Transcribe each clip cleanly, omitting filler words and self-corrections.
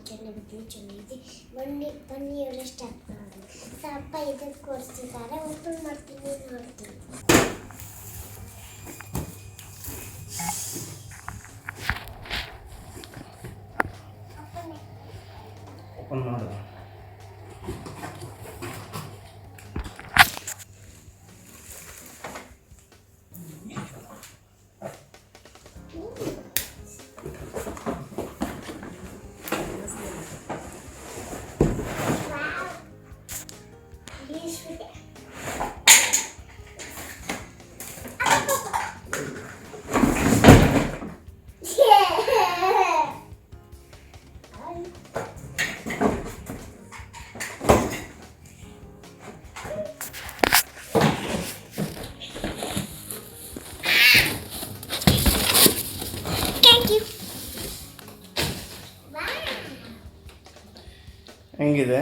ಚೆನ್ನಾಗಿದೆ ಬನ್ನಿ ಎಲ್ಲ ಸ್ಟಾರ್ಟ್ ಮಾಡೋದು. ಸೊ ಅಪ್ಪ ಇದಕ್ಕೆ ಕೊಡಿಸ್ತಿದ್ದಾರೆ, ಓಪನ್ ಮಾಡ್ತೀನಿ ನೋಡ್ತೀನಿ. ಓಪನ್ ಮಾಡು. ಹೆಂಗಿದೆ?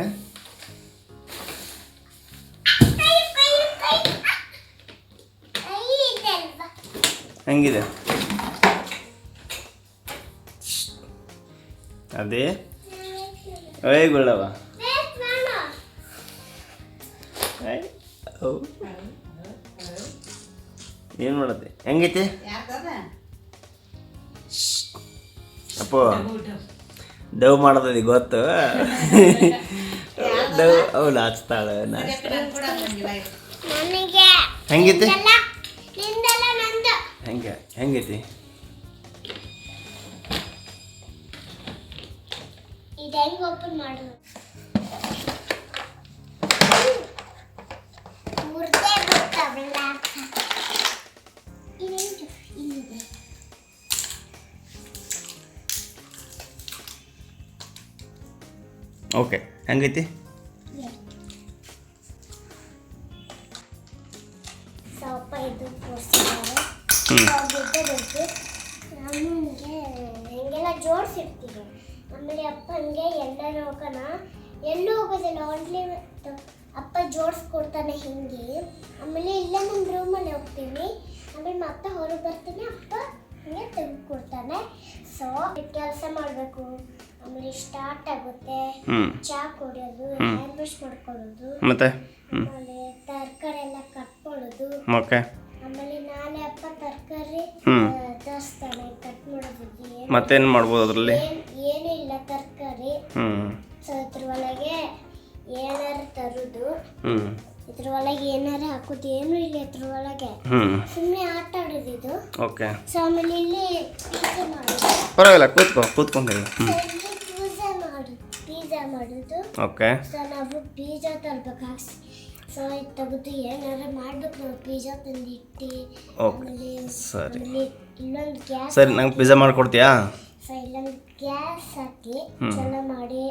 ಹೆಂಗಿದೆ ಅದೇ ಗುಳ್ಳವ ಏನು ಮಾಡತ್ತೆ? ಹೆಂಗೈತಿ ಅಪ್ಪ? ಡವ್ ಮಾಡೋದಿ ಗೊತ್ತು. ಡವ್ ಅವಳು ಹಚ್ತಾಳೆ. ಹೆಂಗೈತಿ? ಹೆಂಗೈತಿ? ಓಪನ್ ಮಾಡೋದು ಓಕೆ. ಹೆಂಗೈತಿ? ಸ್ವಲ್ಪ ಇದು ಹಿಂಗೆಲ್ಲ ಜೋಡಿಸಿರ್ತೀವಿ. ಆಮೇಲೆ ಅಪ್ಪನಿಗೆ ಎಲ್ಲರೂ ಹೋಗೋಣ, ಎಲ್ಲೂ ಹೋಗೋದಿಲ್ಲ, ಓನ್ಲಿ ಅಪ್ಪ ಜೋಡಿಸ್ಕೊಡ್ತಾನೆ ಹಿಂಗೆ. ಆಮೇಲೆ ಇಲ್ಲೇ ನಮ್ಮ ರೂಮಲ್ಲಿ ಹೋಗ್ತೀನಿ, ಆಮೇಲೆ ಮತ್ತೆ ಹೊರಗೆ ಬರ್ತೀನಿ, ಅಪ್ಪ ಹಿಂಗೆ ತೆಗೆದುಕೊಡ್ತಾನೆ. ಸೊ ಕೆಲಸ ಮಾಡಬೇಕು, ಆಮೇಲೆ ಸ್ಟಾರ್ಟ್ ಆಗುತ್ತೆ. ಚಾ ಕುಡಿಯೋದು, ಹೇರ್ ಬ್ರಷ್ ಮಾಡ್ಕೊಳ್ಳೋದು, ಮತ್ತೆ ಆಮೇಲೆ ತರಕಾರಿ ಎಲ್ಲ ಕಟ್ ಮಾಡೋದು. ಆಮೇಲೆ ನಾಳೆ ಅಪ್ಪ ತರಕಾರಿ ತರಿಸ್ತಾನೆ, ಕಟ್ ಮಾಡೋದಿದ್ದೆ. ಮತ್ತೇನು ಮಾಡ್ಬೋದು ಅದರಲ್ಲಿ? ಏನೂ ಇಲ್ಲ, ತರಕಾರಿ. ಸೊ ಇದ್ರ ಒಳಗೆ ಏನಾರು ತರೋದು, ಇದ್ರ ಒಳಗೆ ಏನಾರು ಹಾಕೋದು, ಏನೂ ಇಲ್ಲ ಇದ್ರ ಒಳಗೆ, ಸುಮ್ಮನೆ ಆಟ ಆಡೋದಿದು. ಓಕೆ. ಸೊ ಆಮೇಲೆ ಇಲ್ಲಿ ಪೀಜಾ ಮಾಡೋದು. ಪರವಾಗಿಲ್ಲ, ಕೂತ್ಕೊಂಡ್ರಿ. ಪೀಜಾ ಮಾಡೋದು. ಓಕೆ. ಸೊ ನಾವು ಪೀಜಾ ತರಬೇಕು. ಸೊ ಇದು ತೆಗೆದು ಏನಾರು ಮಾಡ್ಬೇಕು ನಾವು, ಪೀಜಾ ತಂದಿಟ್ಟು. ಆಮೇಲೆ ಸರಿ, ಇಲ್ಲೊಂದು ಗ್ಯಾಸ್. ಸರಿ, ನಂಗೆ ಪಿಜ್ಜಾ ಮಾಡ್ಕೊಡ್ತೀಯಾ? ಸೊ ಇಲ್ಲೊಂದು ಗ್ಯಾಸ್ ಹಾಕಿ ಚೆನ್ನಾಗಿ ಮಾಡಿ,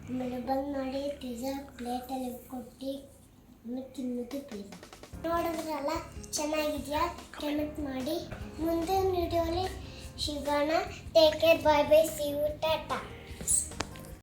ಆಮೇಲೆ ಬಂದ್ ಮಾಡಿ ಪಿಜ್ಜಾ ಪ್ಲೇಟಲ್ಲಿ ಕೊಟ್ಟು ಆಮೇಲೆ ತಿನ್ನೋದು ಪಿಜ್ಜಾ. ನೋಡಿದ್ರಲ್ಲ ಚೆನ್ನಾಗಿದೆಯಾ? ಕಮೆಂಟ್ ಮಾಡಿ. ಮುಂದಿನ ವಿಡಿಯೋಲಿ ಸಿಗೋಣ. Take care, bye bye, see you, Tata.